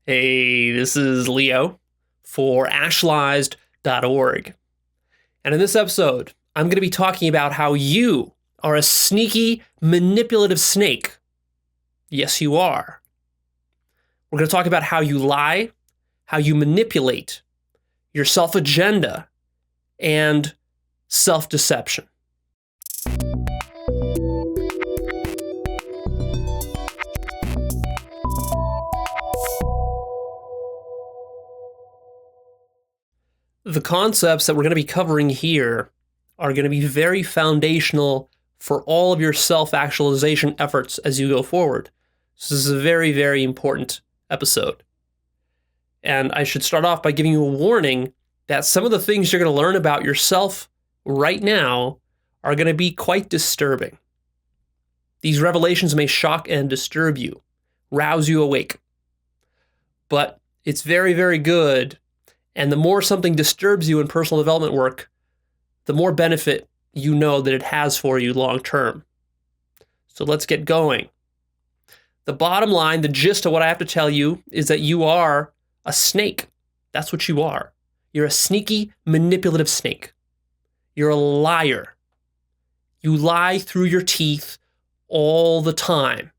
Hey, this is Leo for Actualized.org. And in this episode, I'm going to be talking about how you are a sneaky, manipulative snake. Yes, you are. We're going to talk about how you lie, how you manipulate, your self-agenda, and self-deception. The concepts that we're going to be covering here are going to be very foundational for all of your self-actualization efforts as you go forward. So this is a very, very important episode. And I should start off by giving you a warning that some of the things you're going to learn about yourself right now are going to be quite disturbing. These revelations may shock and disturb you, rouse you awake. But it's very, very good. And the more something disturbs you in personal development work, the more benefit you know that it has for you long term. So let's get going. The bottom line, the gist of what I have to tell you is that you are a snake. That's what you are. You're a sneaky, manipulative snake. You're a liar. You lie through your teeth all the time.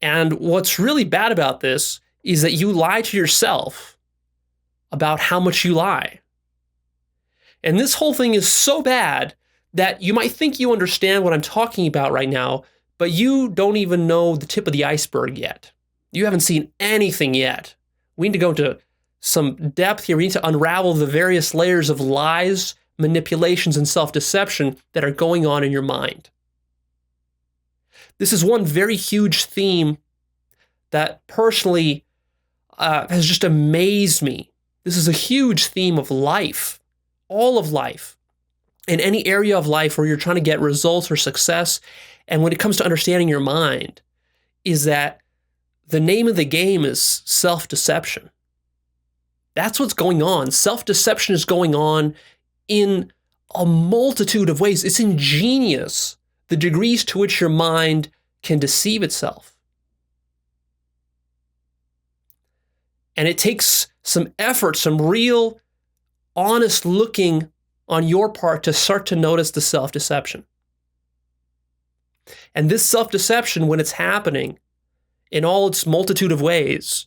And what's really bad about this is that you lie to yourself about how much you lie. And this whole thing is so bad that you might think you understand what I'm talking about right now, but you don't even know the tip of the iceberg yet. You haven't seen anything yet. We need to go into some depth here. We need to unravel the various layers of lies, manipulations, and self-deception that are going on in your mind. This is one very huge theme that personally has just amazed me. This is a huge theme of life, all of life, in any area of life where you're trying to get results or success. And when it comes to understanding your mind, is that the name of the game is self-deception. That's what's going on. Self-deception is going on in a multitude of ways. It's ingenious, the degrees to which your mind can deceive itself. And it takes some effort, some real honest looking on your part to start to notice the self-deception. And this self-deception, when it's happening in all its multitude of ways,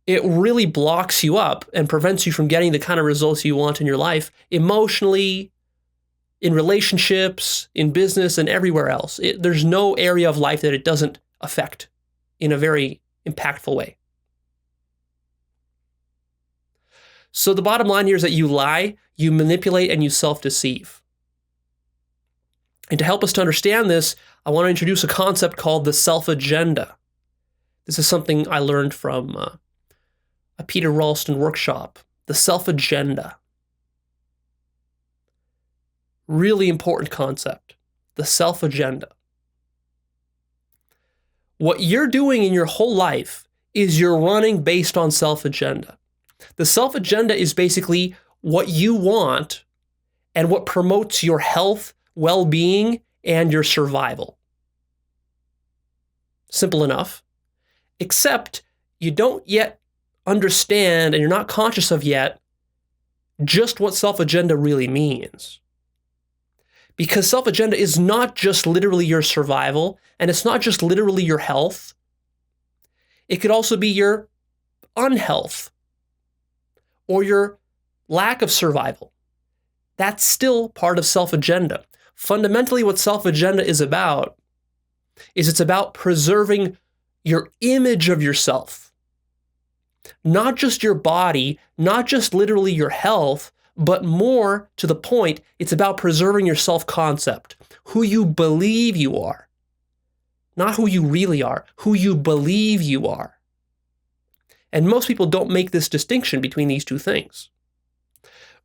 it really blocks you up and prevents you from getting the kind of results you want in your life, emotionally, in relationships, in business, and everywhere else. There's no area of life that it doesn't affect in a very impactful way. So the bottom line here is that you lie, you manipulate, and you self-deceive. And to help us to understand this, I want to introduce a concept called the self-agenda. This is something I learned from a Peter Ralston workshop, the self-agenda. Really important concept, the self-agenda. What you're doing in your whole life is you're running based on self-agenda. The self-agenda is basically what you want and what promotes your health, well-being, and your survival. Simple enough, except you don't yet understand and you're not conscious of yet just what self-agenda really means. Because self-agenda is not just literally your survival, and it's not just literally your health. It could also be your unhealth or your lack of survival. That's still part of self-agenda. Fundamentally, what self-agenda is it's about preserving your image of yourself. Not just your body, not just literally your health, but more to the point, it's about preserving your self-concept, who you believe you are. Not who you really are, who you believe you are. And most people don't make this distinction between these two things.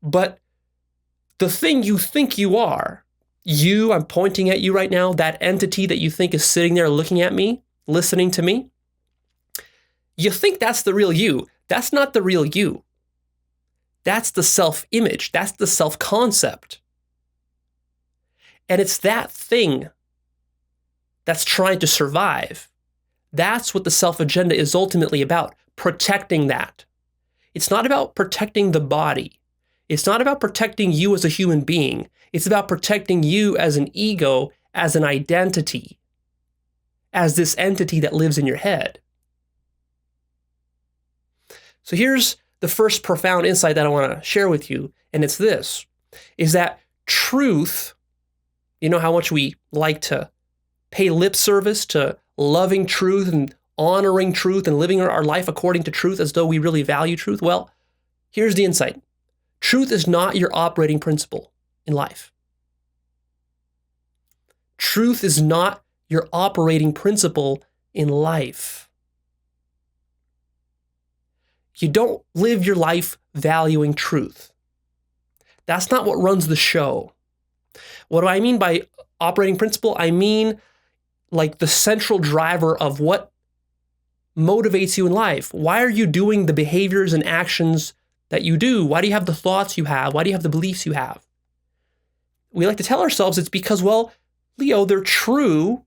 But the thing you think you are, I'm pointing at you right now, that entity that you think is sitting there looking at me, listening to me, you think that's the real you. That's not the real you. That's the self-image. That's the self-concept. And it's that thing that's trying to survive That's what the self-agenda is ultimately about, protecting that. It's not about protecting the body. It's not about protecting you as a human being. It's about protecting you as an ego, as an identity, as this entity that lives in your head. So here's the first profound insight that I want to share with you, and it's this, is that truth, you know how much we like to pay lip service to loving truth and honoring truth and living our life according to truth as though we really value truth? Well, here's the insight. Truth is not your operating principle in life. Truth is not your operating principle in life. You don't live your life valuing truth. That's not what runs the show. What do I mean by operating principle? I mean like the central driver of what motivates you in life. Why are you doing the behaviors and actions that you do? Why do you have the thoughts you have? Why do you have the beliefs you have? We like to tell ourselves it's because, well, Leo, they're true,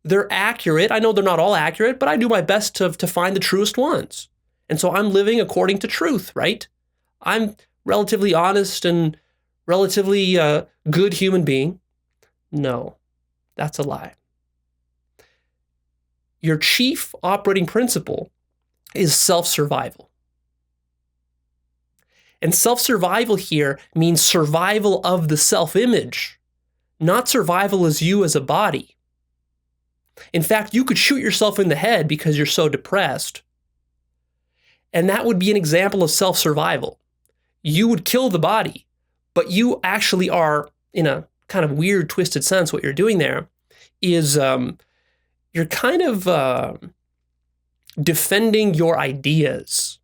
they're accurate. I know they're not all accurate, but I do my best to find the truest ones. And so I'm living according to truth, right? I'm relatively honest and relatively good human being. No, that's a lie. Your chief operating principle is self-survival. And self-survival here means survival of the self-image, not survival as you as a body. In fact, you could shoot yourself in the head because you're so depressed. And that would be an example of self-survival. You would kill the body, but you actually are, in a kind of weird, twisted sense, what you're doing there is you're kind of defending your ideas,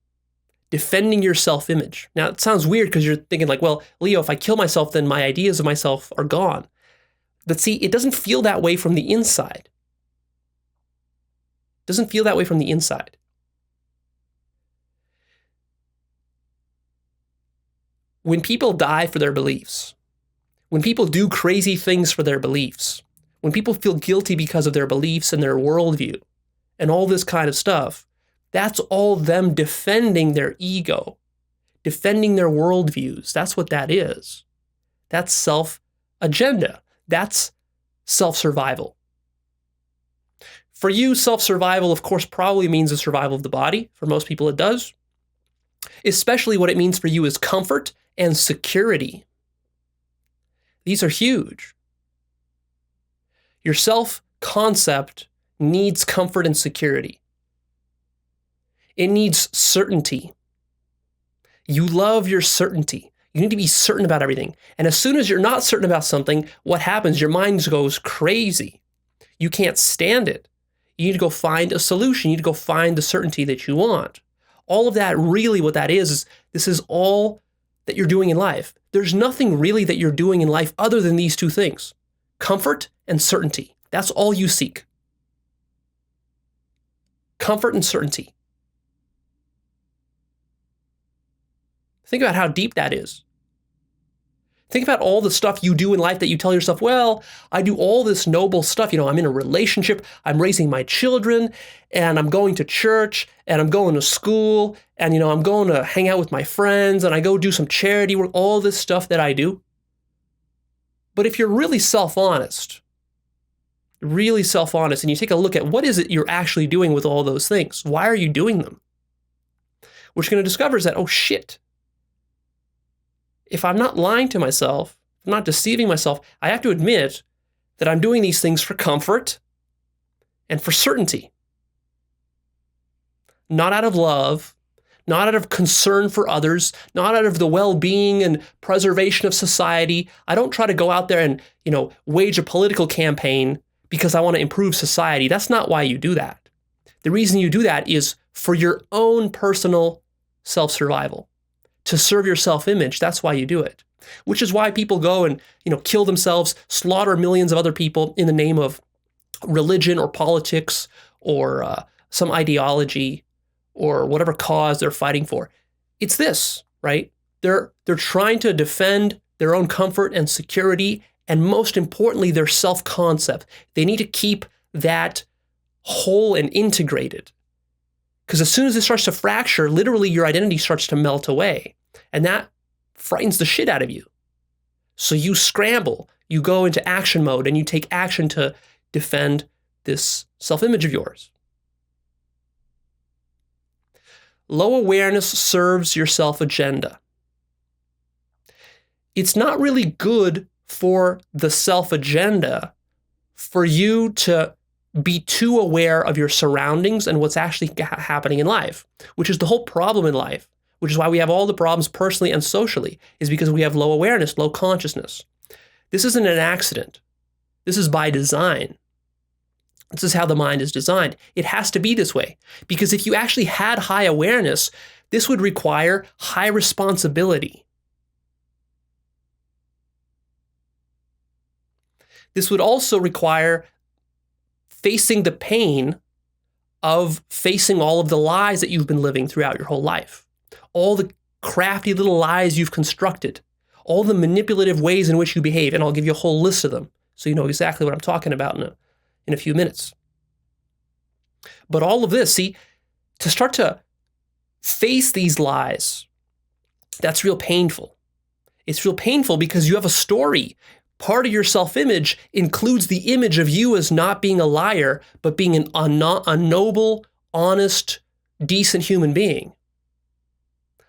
defending your self-image. Now, it sounds weird because you're thinking like, well, Leo, if I kill myself, then my ideas of myself are gone. But see, it doesn't feel that way from the inside. It doesn't feel that way from the inside. When people die for their beliefs, when people do crazy things for their beliefs, when people feel guilty because of their beliefs and their worldview and all this kind of stuff, that's all them defending their ego, defending their worldviews. That's what that is. That's self-agenda. That's self-survival. For you, self-survival, of course, probably means the survival of the body. For most people, it does. Especially what it means for you is comfort and security. These are huge. Your self-concept needs comfort and security. It needs certainty. You love your certainty. You need to be certain about everything. And as soon as you're not certain about something, what happens? Your mind goes crazy. You can't stand it. You need to go find a solution. You need to go find the certainty that you want. All of that, really what that is this is all that you're doing in life. There's nothing really that you're doing in life other than these two things, comfort and certainty. That's all you seek. Comfort and certainty. Think about how deep that is. Think about all the stuff you do in life that you tell yourself, well, I do all this noble stuff. You know, I'm in a relationship, I'm raising my children, and I'm going to church, and I'm going to school, and, you know, I'm going to hang out with my friends, and I go do some charity work, all this stuff that I do. But if you're really self-honest, and you take a look at what is it you're actually doing with all those things, why are you doing them? What you're going to discover is that, oh shit, if I'm not lying to myself, if I'm not deceiving myself, I have to admit that I'm doing these things for comfort and for certainty. Not out of love, not out of concern for others, not out of the well-being and preservation of society. I don't try to go out there and, you know, wage a political campaign because I want to improve society. That's not why you do that. The reason you do that is for your own personal self-survival. To serve your self-image, that's why you do it. Which is why people go and, you know, kill themselves, slaughter millions of other people in the name of religion or politics or some ideology or whatever cause they're fighting for. It's this, right? They're trying to defend their own comfort and security, and most importantly, their self-concept. They need to keep that whole and integrated. Because as soon as it starts to fracture, literally your identity starts to melt away. And that frightens the shit out of you. So you scramble, you go into action mode, and you take action to defend this self-image of yours. Low awareness serves your self-agenda. It's not really good for the self-agenda for you to be too aware of your surroundings and what's actually happening in life, which is the whole problem in life, which is why we have all the problems personally and socially, is because we have low awareness, low consciousness. This isn't an accident. This is by design. This is how the mind is designed. It has to be this way, because if you actually had high awareness, this would require high responsibility. This would also require facing the pain of facing all of the lies that you've been living throughout your whole life. All the crafty little lies you've constructed, all the manipulative ways in which you behave, and I'll give you a whole list of them so you know exactly what I'm talking about in a few minutes. But all of this, see, to start to face these lies, that's real painful. It's real painful because you have a story. Part of your self-image includes the image of you as not being a liar, but being a noble, honest, decent human being.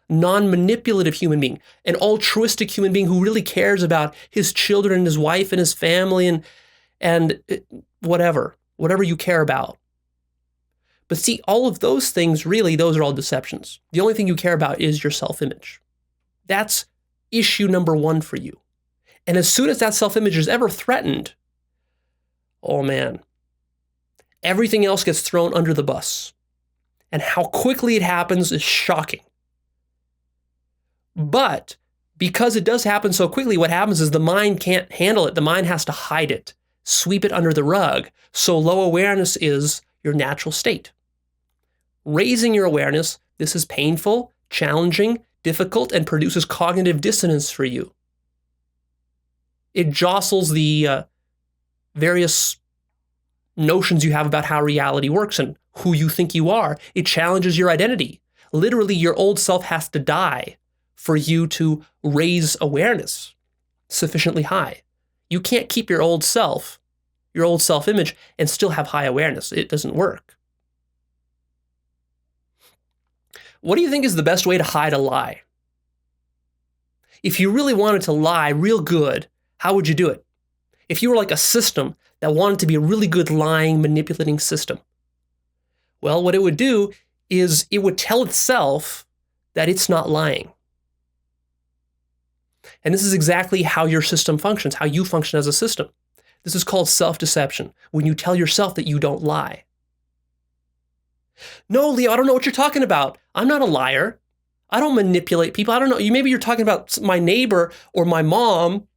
Non-manipulative human being. An altruistic human being who really cares about his children and his wife and his family and whatever you care about. But see, all of those things, really, those are all deceptions. The only thing you care about is your self-image. That's issue number one for you. And as soon as that self-image is ever threatened, oh man, everything else gets thrown under the bus. And how quickly it happens is shocking. But because it does happen so quickly, what happens is the mind can't handle it. The mind has to hide it, sweep it under the rug. So low awareness is your natural state. Raising your awareness, this is painful, challenging, difficult, and produces cognitive dissonance for you. It jostles the various notions you have about how reality works and who you think you are. It challenges your identity. Literally, your old self has to die for you to raise awareness sufficiently high. You can't keep your old self-image, and still have high awareness. It doesn't work. What do you think is the best way to hide a lie? If you really wanted to lie real good, how would you do it? If you were like a system that wanted to be a really good lying, manipulating system, well, what it would do is it would tell itself that it's not lying. And this is exactly how your system functions, how you function as a system. This is called self-deception, when you tell yourself that you don't lie. No, Leo, I don't know what you're talking about. I'm not a liar. I don't manipulate people. I don't know. Maybe you're talking about my neighbor or my mom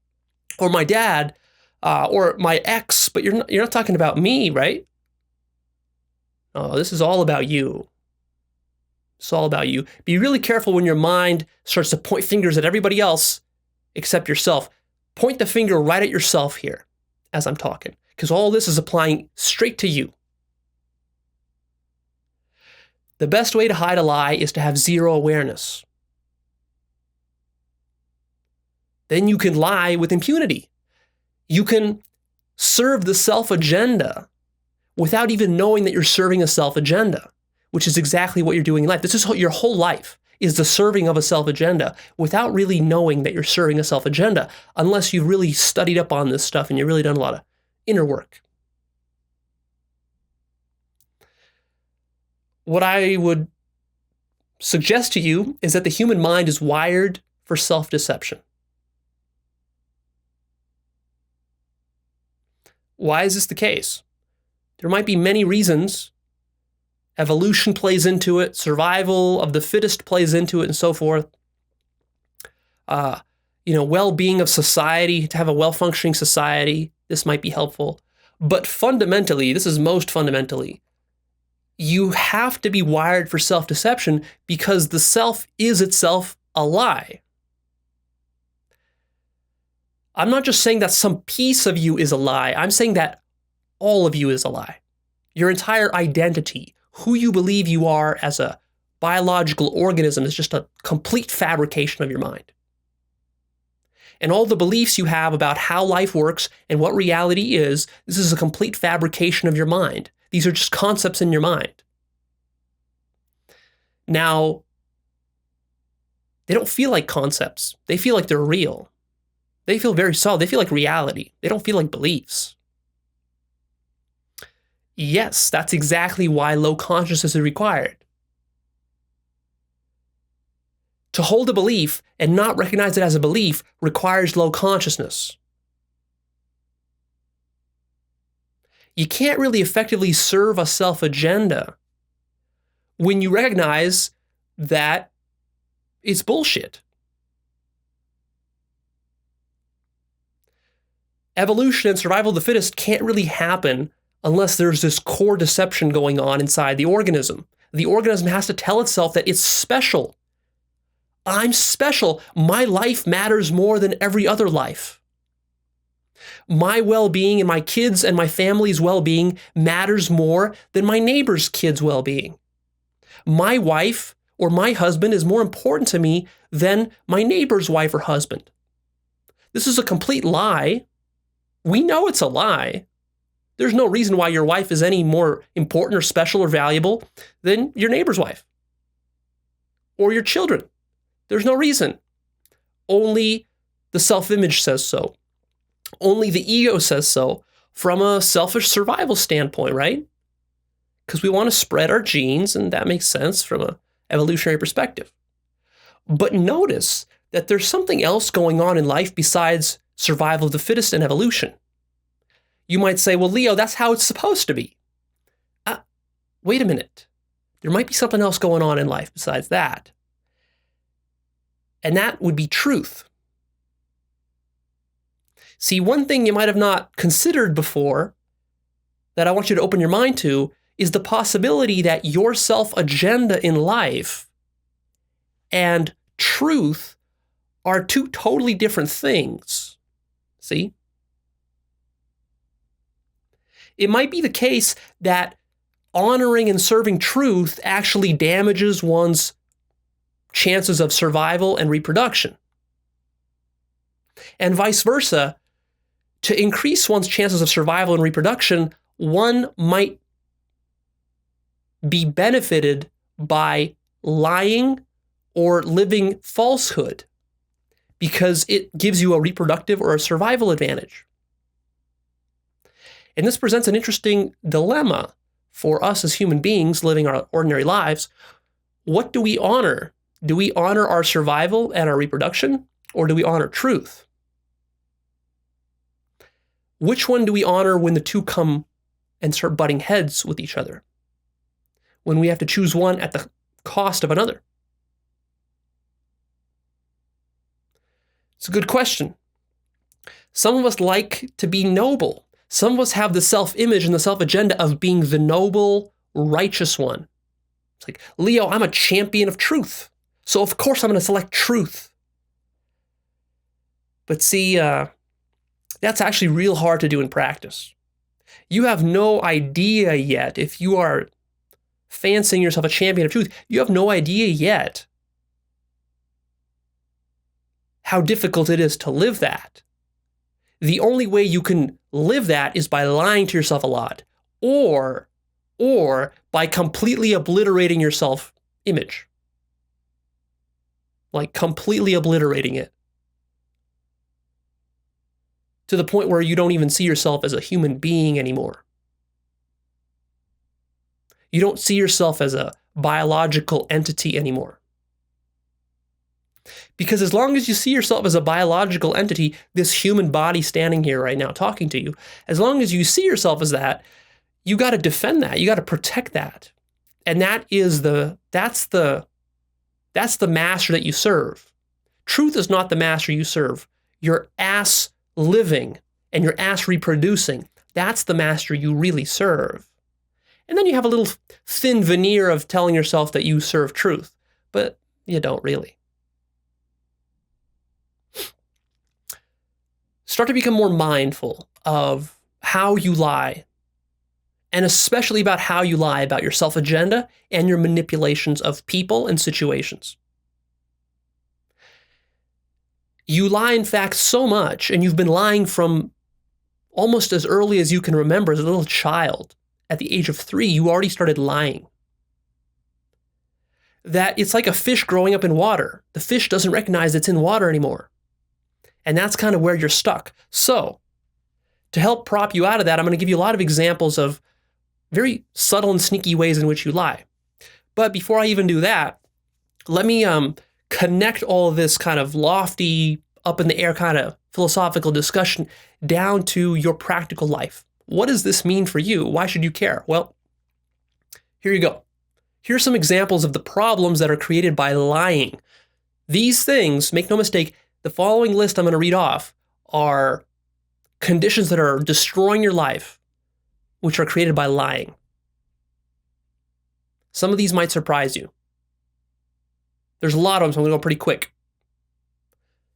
or my dad or my ex, but you're not talking about me, right? Oh, this is all about you. It's all about you. Be really careful when your mind starts to point fingers at everybody else except yourself. Point the finger right at yourself here as I'm talking, because all this is applying straight to you. The best way to hide a lie is to have zero awareness. Then you can lie with impunity. You can serve the self-agenda without even knowing that you're serving a self-agenda, which is exactly what you're doing in life. This is your whole life, is the serving of a self-agenda without really knowing that you're serving a self-agenda, unless you've really studied up on this stuff and you've really done a lot of inner work. What I would suggest to you is that the human mind is wired for self-deception. Why is this the case? There might be many reasons. Evolution plays into it, survival of the fittest plays into it, and so forth. Well-being of society, to have a well-functioning society, this might be helpful. But fundamentally, this is most fundamentally, you have to be wired for self-deception because the self is itself a lie. I'm not just saying that some piece of you is a lie. I'm saying that all of you is a lie. Your entire identity, who you believe you are as a biological organism, is just a complete fabrication of your mind. And all the beliefs you have about how life works and what reality is, this is a complete fabrication of your mind. These are just concepts in your mind. Now, they don't feel like concepts. They feel like they're real. They feel very solid. They feel like reality. They don't feel like beliefs. Yes, that's exactly why low consciousness is required. To hold a belief and not recognize it as a belief requires low consciousness. You can't really effectively serve a self-agenda when you recognize that it's bullshit. Evolution and survival of the fittest can't really happen unless there's this core deception going on inside the organism. The organism has to tell itself that it's special. I'm special. My life matters more than every other life. My well-being and my kids' and my family's well-being matters more than my neighbor's kids' well-being. My wife or my husband is more important to me than my neighbor's wife or husband. This is a complete lie. We know it's a lie. There's no reason why your wife is any more important or special or valuable than your neighbor's wife or your children. There's no reason. Only the self-image says so. Only the ego says so from a selfish survival standpoint, right? Because we want to spread our genes, and that makes sense from an evolutionary perspective. But notice that there's something else going on in life besides survival of the fittest and evolution. You might say, well, Leo, that's how it's supposed to be. Wait a minute. There might be something else going on in life besides that. And that would be truth. See, one thing you might have not considered before that I want you to open your mind to is the possibility that your self-agenda in life and truth are two totally different things. See? It might be the case that honoring and serving truth actually damages one's chances of survival and reproduction. And vice versa, to increase one's chances of survival and reproduction, one might be benefited by lying or living falsehood because it gives you a reproductive or a survival advantage. And this presents an interesting dilemma for us as human beings living our ordinary lives. What do we honor? Do we honor our survival and our reproduction, or do we honor truth? Which one do we honor when the two come and start butting heads with each other? When we have to choose one at the cost of another? It's a good question. Some of us like to be noble. Some of us have the self-image and the self-agenda of being the noble, righteous one. It's like, Leo, I'm a champion of truth. So of course I'm going to select truth. But see, that's actually real hard to do in practice. You have no idea yet, if you are fancying yourself a champion of truth, you have no idea yet how difficult it is to live that. The only way you can live that is by lying to yourself a lot, or by completely obliterating your self-image. Like completely obliterating it. To the point where you don't even see yourself as a human being anymore. You don't see yourself as a biological entity anymore. Because as long as you see yourself as a biological entity, this human body standing here right now talking to you, as long as you see yourself as that, you got to defend that. You got to protect that. And that's the master that you serve. Truth is not the master you serve. Your ass living and your ass reproducing, that's the master you really serve. And then you have a little thin veneer of telling yourself that you serve truth, but you don't really. Start to become more mindful of how you lie and especially about how you lie about your self-agenda and your manipulations of people and situations. You lie, in fact, so much, and you've been lying from almost as early as you can remember. As a little child, at the age of 3, you already started lying. That it's like a fish growing up in water. The fish doesn't recognize it's in water anymore. And that's kind of where you're stuck. So, to help prop you out of that, I'm going to give you a lot of examples of very subtle and sneaky ways in which you lie. But before I even do that, let me connect all of this kind of lofty, up in the air kind of philosophical discussion down to your practical life. What does this mean for you? Why should you care? Well, here you go. Here's some examples of the problems that are created by lying. These things, make no mistake, the following list I'm going to read off are conditions that are destroying your life, which are created by lying. Some of these might surprise you. There's a lot of them, so I'm going to go pretty quick.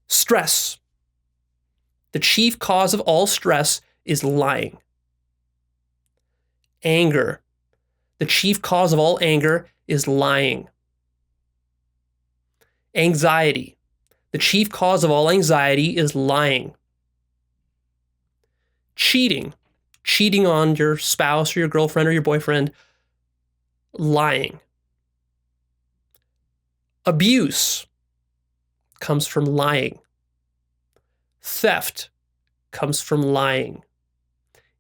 Stress. The chief cause of all stress is lying. Anger. The chief cause of all anger is lying. Anxiety. The chief cause of all anxiety is lying. Cheating. Cheating on your spouse or your girlfriend or your boyfriend. Lying. Abuse comes from lying. Theft comes from lying.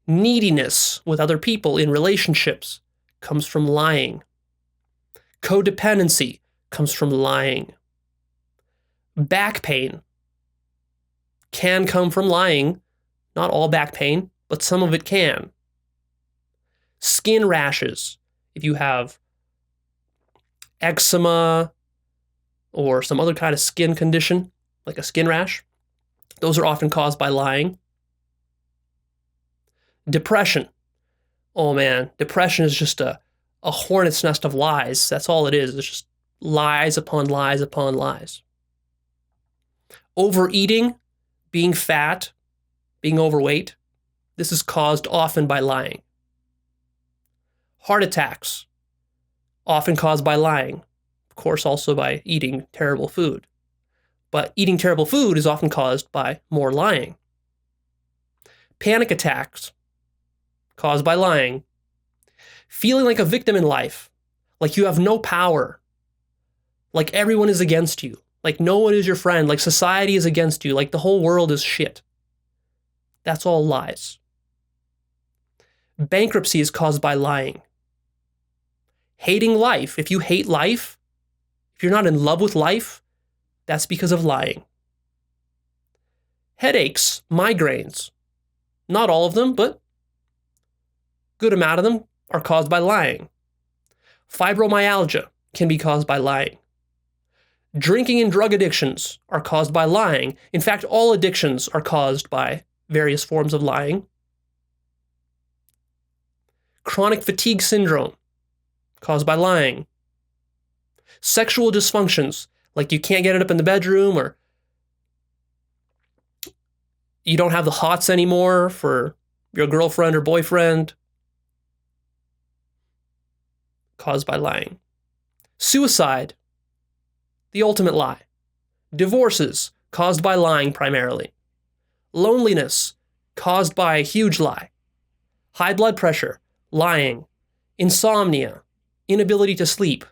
Neediness with other people in relationships comes from lying. Codependency comes from lying. Back pain can come from lying. Not all back pain, but some of it can. Skin rashes. If you have eczema or some other kind of skin condition, like a skin rash, those are often caused by lying. Depression. Oh man, depression is just a hornet's nest of lies. That's all it is. It's just lies upon lies upon lies. Overeating, being fat, being overweight, this is caused often by lying. Heart attacks, often caused by lying. Of course, also by eating terrible food. But eating terrible food is often caused by more lying. Panic attacks, caused by lying. Feeling like a victim in life, like you have no power, like everyone is against you, like no one is your friend, like society is against you, like the whole world is shit. That's all lies. Bankruptcy is caused by lying. Hating life. If you hate life, if you're not in love with life, that's because of lying. Headaches, migraines. Not all of them, but good amount of them are caused by lying. Fibromyalgia can be caused by lying. Drinking and drug addictions are caused by lying. In fact, all addictions are caused by various forms of lying. Chronic fatigue syndrome, caused by lying. Sexual dysfunctions, like you can't get it up in the bedroom, or you don't have the hots anymore for your girlfriend or boyfriend, caused by lying. Suicide, the ultimate lie. Divorces, caused by lying primarily. Loneliness, caused by a huge lie. High blood pressure, lying. Insomnia, inability to sleep,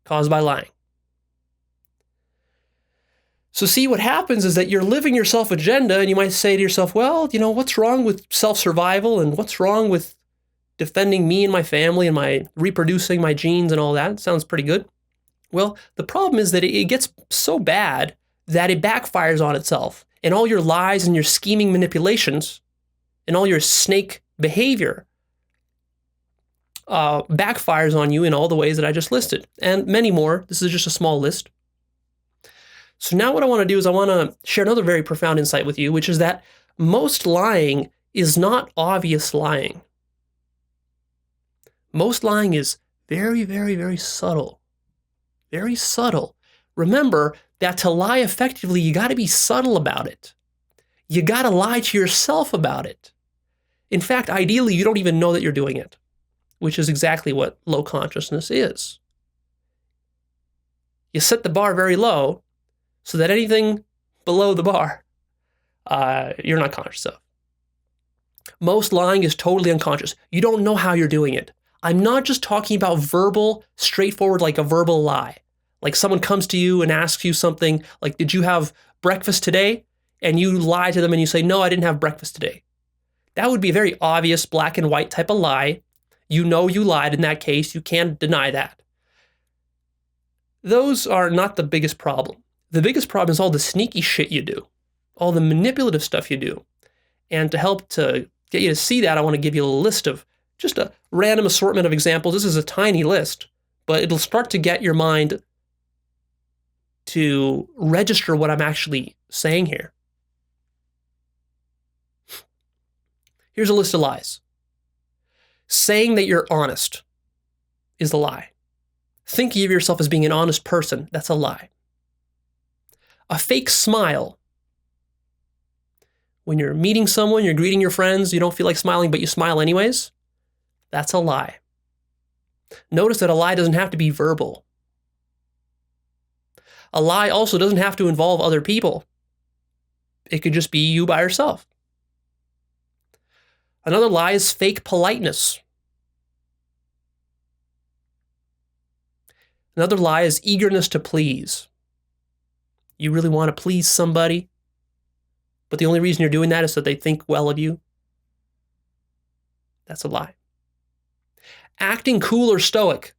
caused by lying. So see, what happens is that you're living your self-agenda, and you might say to yourself, well, what's wrong with self-survival, and what's wrong with defending me and my family and my reproducing my genes and all that? Sounds pretty good. Well, the problem is that it gets so bad that it backfires on itself, and all your lies and your scheming manipulations and all your snake behavior backfires on you in all the ways that I just listed, and many more. This is just a small list. So now what I want to do is I want to share another very profound insight with you, which is that most lying is not obvious lying. Most lying is very, very, very subtle. Very subtle. Remember that to lie effectively, you got to be subtle about it. You got to lie to yourself about it. In fact, ideally, you don't even know that you're doing it, which is exactly what low consciousness is. You set the bar very low so that anything below the bar, you're not conscious of. Most lying is totally unconscious. You don't know how you're doing it. I'm not just talking about verbal, straightforward, like a verbal lie. Like someone comes to you and asks you something like, did you have breakfast today? And you lie to them and you say, no, I didn't have breakfast today. That would be a very obvious black and white type of lie. You know you lied in that case. You can't deny that. Those are not the biggest problem. The biggest problem is all the sneaky shit you do, all the manipulative stuff you do. And to help to get you to see that, I want to give you a list of just a random assortment of examples. This is a tiny list, but it'll start to get your mind to register what I'm actually saying here. Here's a list of lies. Saying that you're honest is a lie. Thinking of yourself as being an honest person, that's a lie. A fake smile. When you're meeting someone, you're greeting your friends, you don't feel like smiling, but you smile anyways, that's a lie. Notice that a lie doesn't have to be verbal. A lie also doesn't have to involve other people. It could just be you by yourself. Another lie is fake politeness. Another lie is eagerness to please. You really want to please somebody, but the only reason you're doing that is so they think well of you. That's a lie. Acting cool or stoic.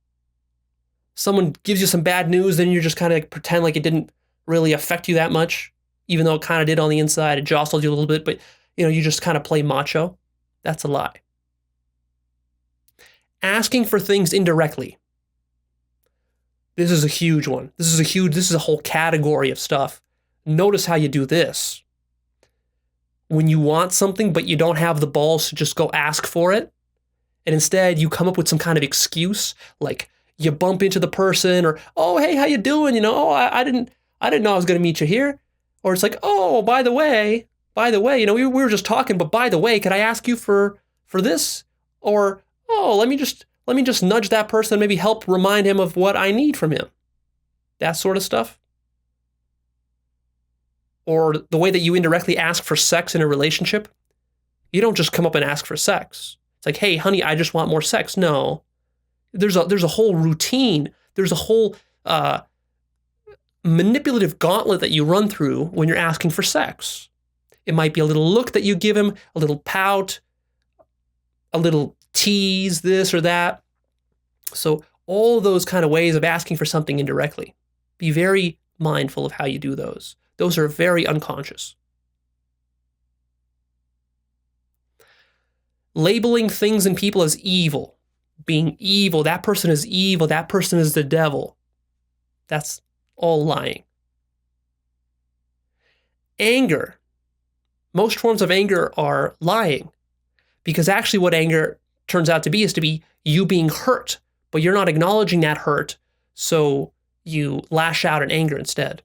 Someone gives you some bad news, then you just kind of pretend like it didn't really affect you that much, even though it kind of did on the inside. It jostled you a little bit, but you just kind of play macho. That's a lie. Asking for things indirectly. This is a huge one. This is a whole category of stuff. Notice how you do this. When you want something, but you don't have the balls to just go ask for it, and instead you come up with some kind of excuse, like you bump into the person, or, oh, hey, how you doing? I didn't know I was going to meet you here. Or it's like, oh, by the way, we were just talking, but by the way, could I ask you for this? Or, oh, let me just nudge that person, maybe help remind him of what I need from him. That sort of stuff. Or the way that you indirectly ask for sex in a relationship. You don't just come up and ask for sex. It's like, hey, honey, I just want more sex. No. There's a whole routine. There's a whole manipulative gauntlet that you run through when you're asking for sex. It might be a little look that you give him, a little pout, a little tease, this or that. So all those kind of ways of asking for something indirectly. Be very mindful of how you do those. Those are very unconscious. Labeling things and people as evil. Being evil. That person is evil. That person is the devil. That's all lying. Anger. Most forms of anger are lying, because actually what anger turns out to be is to be you being hurt, but you're not acknowledging that hurt, so you lash out in anger instead,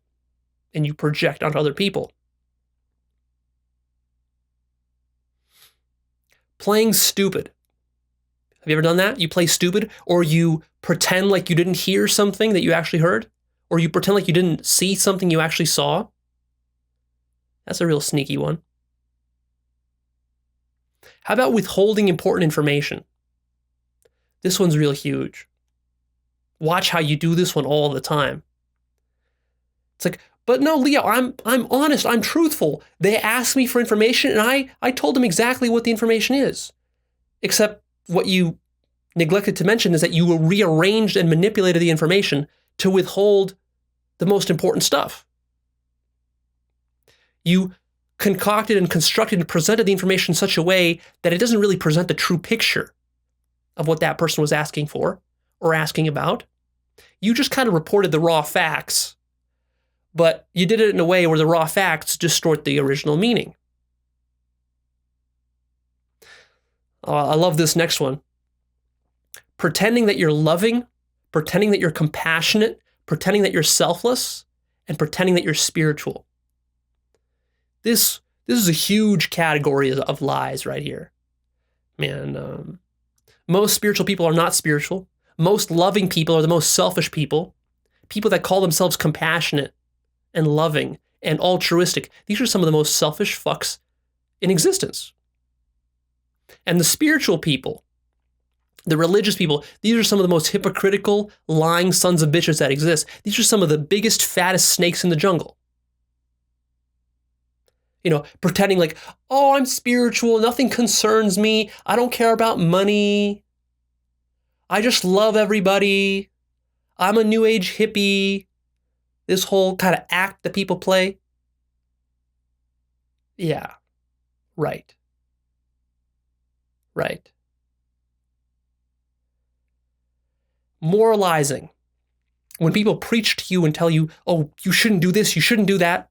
and you project onto other people. Playing stupid. Have you ever done that? You play stupid, or you pretend like you didn't hear something that you actually heard, or you pretend like you didn't see something you actually saw. That's a real sneaky one. How about withholding important information? This one's real huge. Watch how you do this one all the time. It's like, but no, Leo, I'm honest, I'm truthful. They asked me for information and I told them exactly what the information is. Except what you neglected to mention is that you rearranged and manipulated the information to withhold the most important stuff. You concocted and constructed and presented the information in such a way that it doesn't really present the true picture of what that person was asking for or asking about. You just kind of reported the raw facts, but you did it in a way where the raw facts distort the original meaning. I love this next one. Pretending that you're loving, pretending that you're compassionate, pretending that you're selfless, and pretending that you're spiritual. This is a huge category of lies right here. man. Most spiritual people are not spiritual. Most loving people are the most selfish people. People that call themselves compassionate and loving and altruistic. These are some of the most selfish fucks in existence. And the spiritual people, the religious people, these are some of the most hypocritical, lying sons of bitches that exist. These are some of the biggest, fattest snakes in the jungle. Pretending like, oh, I'm spiritual, nothing concerns me, I don't care about money, I just love everybody, I'm a new age hippie. This whole kind of act that people play. Yeah, right. Right. Moralizing. When people preach to you and tell you, oh, you shouldn't do this, you shouldn't do that,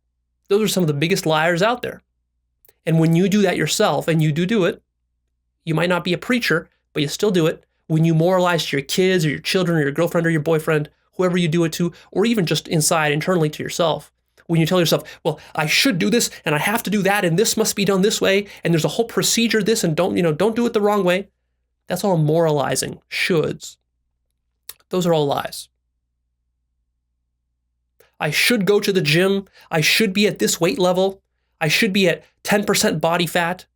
those are some of the biggest liars out there. And when you do that yourself, and you do it, you might not be a preacher, but you still do it. When you moralize to your kids or your children or your girlfriend or your boyfriend, whoever you do it to, or even just inside internally to yourself, when you tell yourself, well, I should do this and I have to do that and this must be done this way and there's a whole procedure this and don't do it the wrong way. That's all moralizing, shoulds. Those are all lies. I should go to the gym. I should be at this weight level. I should be at 10% body fat.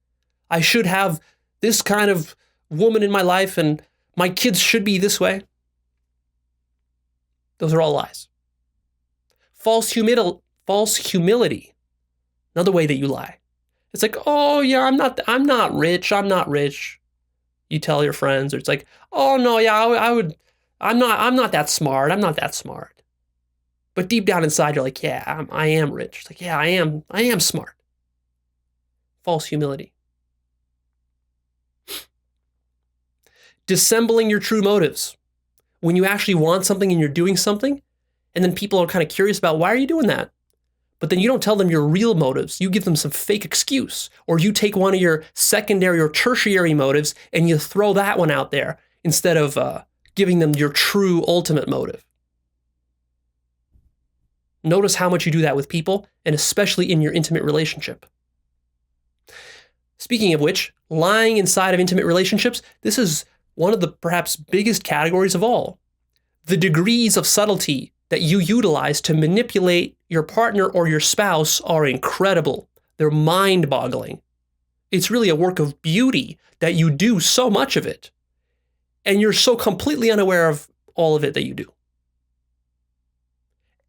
I should have this kind of woman in my life and my kids should be this way. Those are all lies. False humility. Another way that you lie. It's like, oh yeah, I'm not rich. You tell your friends, or it's like, oh no, yeah, I'm not that smart. I'm not that smart. But deep down inside, you're like, yeah, I am rich. It's like, yeah, I am smart. False humility. Dissembling your true motives. When you actually want something and you're doing something, and then people are kind of curious about, why are you doing that? But then you don't tell them your real motives. You give them some fake excuse. Or you take one of your secondary or tertiary motives and you throw that one out there instead of giving them your true ultimate motive. Notice how much you do that with people, and especially in your intimate relationship. Speaking of which, lying inside of intimate relationships, this is one of the perhaps biggest categories of all. The degrees of subtlety that you utilize to manipulate your partner or your spouse are incredible. They're mind-boggling. It's really a work of beauty that you do so much of it, and you're so completely unaware of all of it that you do.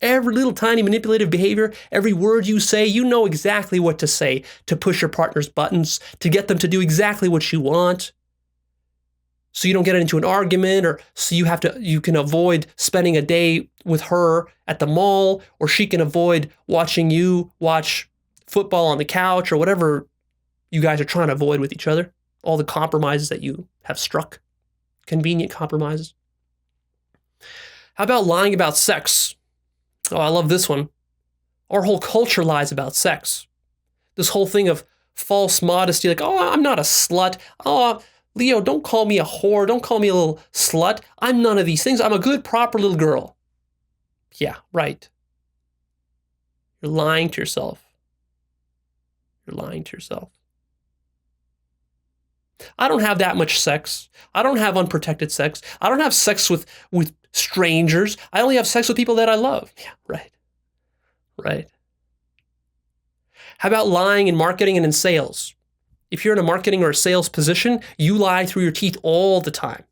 Every little tiny manipulative behavior, every word you say, you know exactly what to say to push your partner's buttons, to get them to do exactly what you want. So you don't get into an argument, or so you can avoid spending a day with her at the mall, or she can avoid watching you watch football on the couch, or whatever you guys are trying to avoid with each other. All the compromises that you have struck. Convenient compromises. How about lying about sex? Oh, I love this one. Our whole culture lies about sex. This whole thing of false modesty, like, oh, I'm not a slut. Oh, Leo, don't call me a whore. Don't call me a little slut. I'm none of these things. I'm a good, proper little girl. Yeah, right. You're lying to yourself. You're lying to yourself. I don't have that much sex. I don't have unprotected sex. I don't have sex with strangers. I only have sex with people that I love. Yeah, right. Right. How about lying in marketing and in sales? If you're in a marketing or a sales position, you lie through your teeth all the time.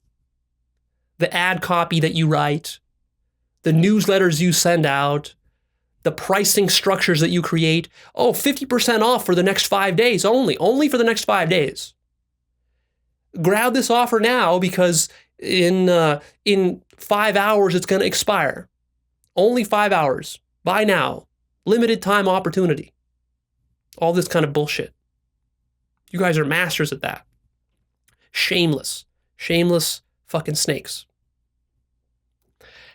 The ad copy that you write, the newsletters you send out, the pricing structures that you create. Oh, 50% off for the next 5 days only for the next 5 days. Grab this offer now because in 5 hours it's going to expire. Only 5 hours. Buy now. Limited time opportunity. All this kind of bullshit. You guys are masters at that. Shameless. Shameless fucking snakes.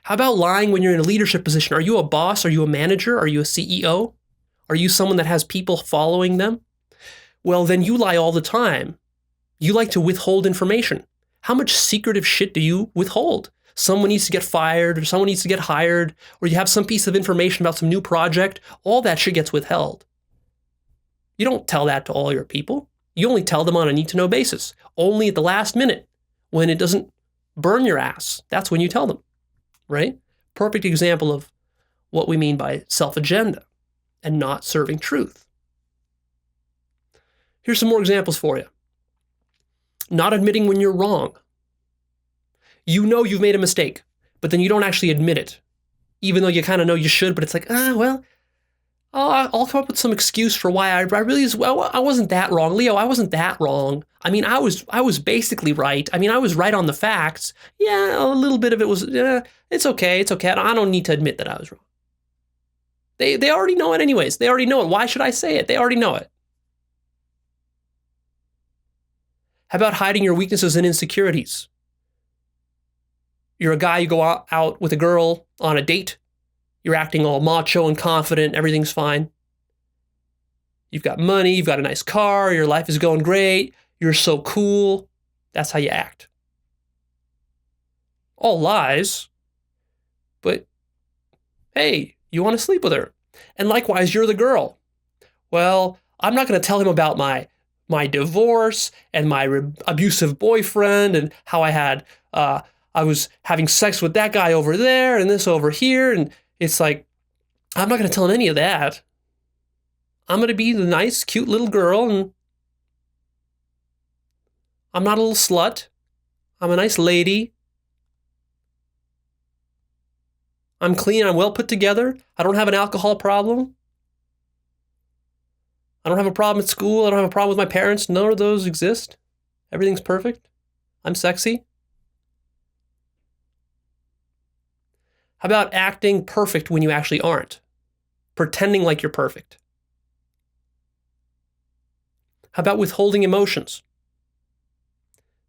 How about lying when you're in a leadership position? Are you a boss? Are you a manager? Are you a CEO? Are you someone that has people following them? Well, then you lie all the time. You like to withhold information. How much secretive shit do you withhold? Someone needs to get fired, or someone needs to get hired, or you have some piece of information about some new project. All that shit gets withheld. You don't tell that to all your people. You only tell them on a need-to-know basis. Only at the last minute, when it doesn't burn your ass, that's when you tell them, right? Perfect example of what we mean by self-agenda and not serving truth. Here's some more examples for you. Not admitting when you're wrong. You know you've made a mistake, but then you don't actually admit it, even though you kind of know you should, but it's like, I'll come up with some excuse for why I wasn't that wrong. Leo, I wasn't that wrong. I mean, I was basically right. I mean, I was right on the facts. Yeah, a little bit of it was, it's okay. I don't need to admit that I was wrong. They already know it anyways. They already know it. Why should I say it? They already know it. How about hiding your weaknesses and insecurities? You're a guy, you go out with a girl on a date. You're acting all macho and confident. Everything's fine. You've got money. You've got a nice car. Your life is going great. You're so cool. That's how you act. All lies. But hey, you want to sleep with her. And likewise, you're the girl. Well, I'm not going to tell him about my divorce and my abusive boyfriend and how I was having sex with that guy over there and this over here. And it's like, I'm not going to tell him any of that. I'm going to be the nice, cute little girl, and I'm not a little slut. I'm a nice lady. I'm clean. I'm well put together. I don't have an alcohol problem. I don't have a problem at school. I don't have a problem with my parents. None of those exist. Everything's perfect. I'm sexy. How about acting perfect when you actually aren't? Pretending like you're perfect. How about withholding emotions?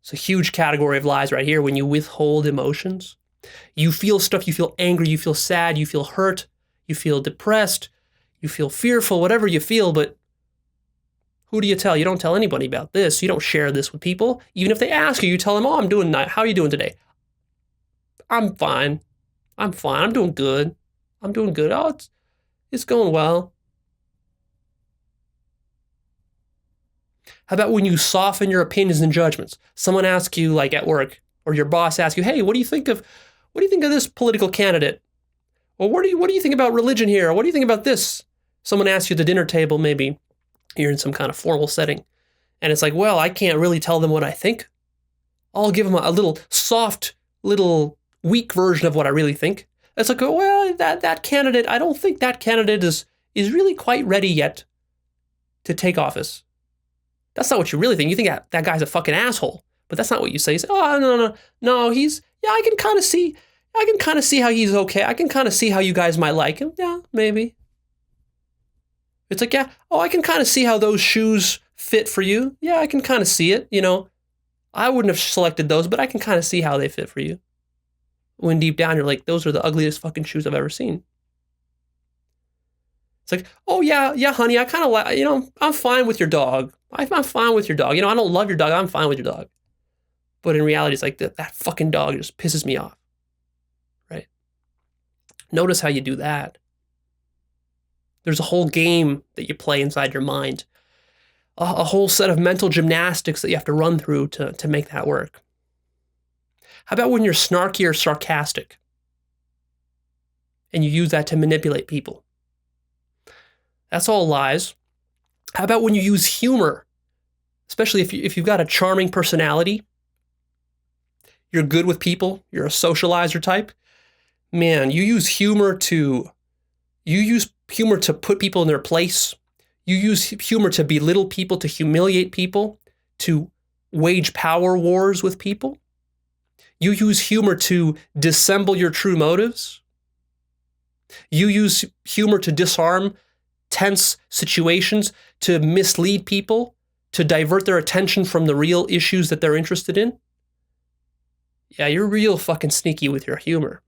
It's a huge category of lies right here when you withhold emotions. You feel stuff, you feel angry, you feel sad, you feel hurt, you feel depressed, you feel fearful, whatever you feel, but who do you tell? You don't tell anybody about this. You don't share this with people. Even if they ask you, you tell them, oh, I'm doing nice. How are you doing today? I'm fine. I'm doing good. Oh, it's going well. How about when you soften your opinions and judgments? Someone asks you, like at work, or your boss asks you, hey, what do you think of this political candidate? Or what do you think about religion here? Or what do you think about this? Someone asks you at the dinner table, maybe you're in some kind of formal setting, and it's like, well, I can't really tell them what I think. I'll give them a little soft, little weak version of what I really think. It's like, well, that candidate, I don't think that candidate is really quite ready yet to take office. That's not what you really think. You think that guy's a fucking asshole, but that's not what you say. You say, oh, no, I can kind of see how he's okay. I can kind of see how you guys might like him. Yeah, maybe. It's like, yeah, I can kind of see how those shoes fit for you. Yeah, I can kind of see it. I wouldn't have selected those, but I can kind of see how they fit for you. When deep down, you're like, those are the ugliest fucking shoes I've ever seen. It's like, oh, yeah, honey, I kind of like, I'm fine with your dog. I'm fine with your dog. I don't love your dog. I'm fine with your dog. But in reality, it's like that fucking dog just pisses me off. Right? Notice how you do that. There's a whole game that you play inside your mind. A whole set of mental gymnastics that you have to run through to make that work. How about when you're snarky or sarcastic and you use that to manipulate people? That's all lies. How about when you use humor, especially if you've got a charming personality, you're good with people, you're a socializer type, man, you use humor to put people in their place. You use humor to belittle people, to humiliate people, to wage power wars with people. You use humor to dissemble your true motives. You use humor to disarm tense situations, to mislead people, to divert their attention from the real issues that they're interested in. Yeah, you're real fucking sneaky with your humor.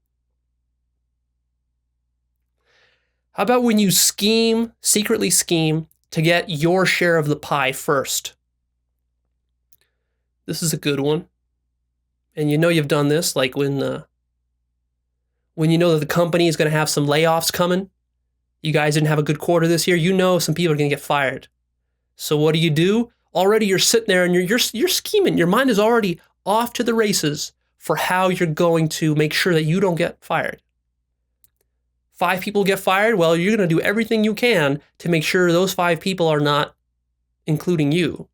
How about when you secretly scheme to get your share of the pie first? This is a good one. And you've done this, like when you know that the company is going to have some layoffs coming. You guys didn't have a good quarter this year. Some people are going to get fired. So what do? Already you're sitting there and you're scheming. Your mind is already off to the races for how you're going to make sure that you don't get fired. 5 people get fired, well, you're going to do everything you can to make sure those 5 people are not including you.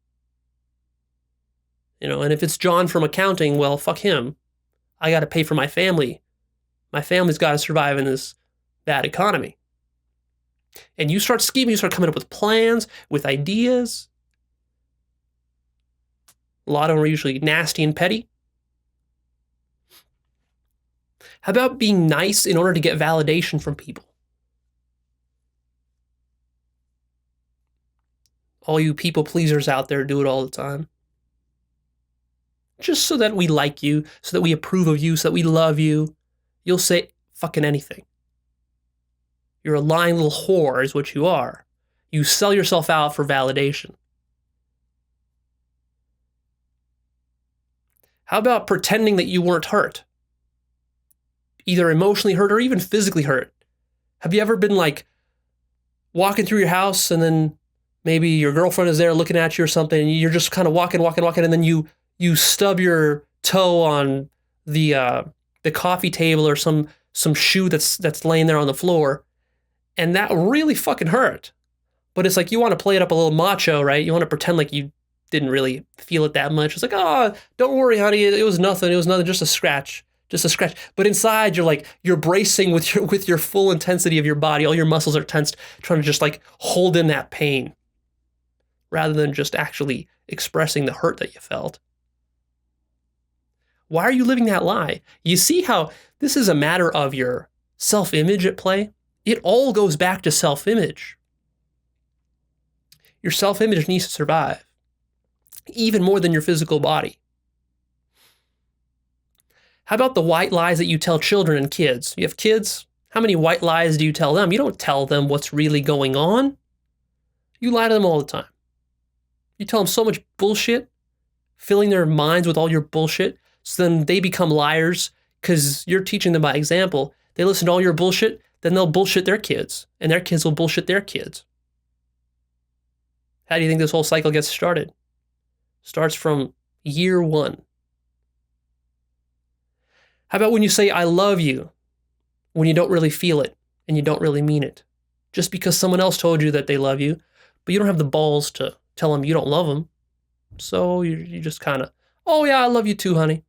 And if it's John from accounting, well, fuck him. I got to pay for my family. My family's got to survive in this bad economy. And you start scheming, you start coming up with plans, with ideas. A lot of them are usually nasty and petty. How about being nice in order to get validation from people? All you people pleasers out there do it all the time. Just so that we like you, so that we approve of you, so that we love you, you'll say fucking anything. You're a lying little whore is what you are. You sell yourself out for validation. How about pretending that you weren't hurt? Either emotionally hurt or even physically hurt. Have you ever been like walking through your house and then maybe your girlfriend is there looking at you or something and you're just kind of walking and then you stub your toe on the coffee table or some shoe that's laying there on the floor, and that really fucking hurt. But it's like you want to play it up a little macho, right? You want to pretend like you didn't really feel it that much. It's like, oh, don't worry, honey, it was nothing, just a scratch. But inside you're bracing with your full intensity of your body. All your muscles are tensed, trying to just like hold in that pain rather than just actually expressing the hurt that you felt. Why are you living that lie? You see how this is a matter of your self-image at play? It all goes back to self-image. Your self-image needs to survive, even more than your physical body. How about the white lies that you tell children and kids? You have kids? How many white lies do you tell them? You don't tell them what's really going on. You lie to them all the time. You tell them so much bullshit, filling their minds with all your bullshit, so then they become liars because you're teaching them by example. They listen to all your bullshit, then they'll bullshit their kids, and their kids will bullshit their kids. How do you think this whole cycle gets started? Starts from year 1. How about when you say, I love you, when you don't really feel it and you don't really mean it? Just because someone else told you that they love you, but you don't have the balls to tell them you don't love them. So you just kind of, oh yeah, I love you too, honey.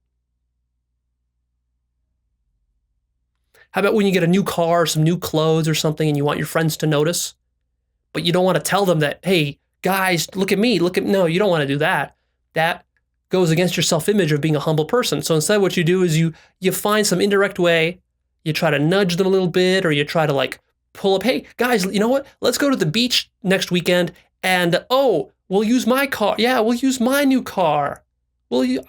How about when you get a new car, some new clothes or something, and you want your friends to notice, but you don't want to tell them that, hey, guys, look at me, no, you don't want to do that. That goes against your self-image of being a humble person. So instead what you do is you find some indirect way, you try to nudge them a little bit, or you try to like pull up, hey, guys, you know what? Let's go to the beach next weekend, and we'll use my car. Yeah, we'll use my new car. We'll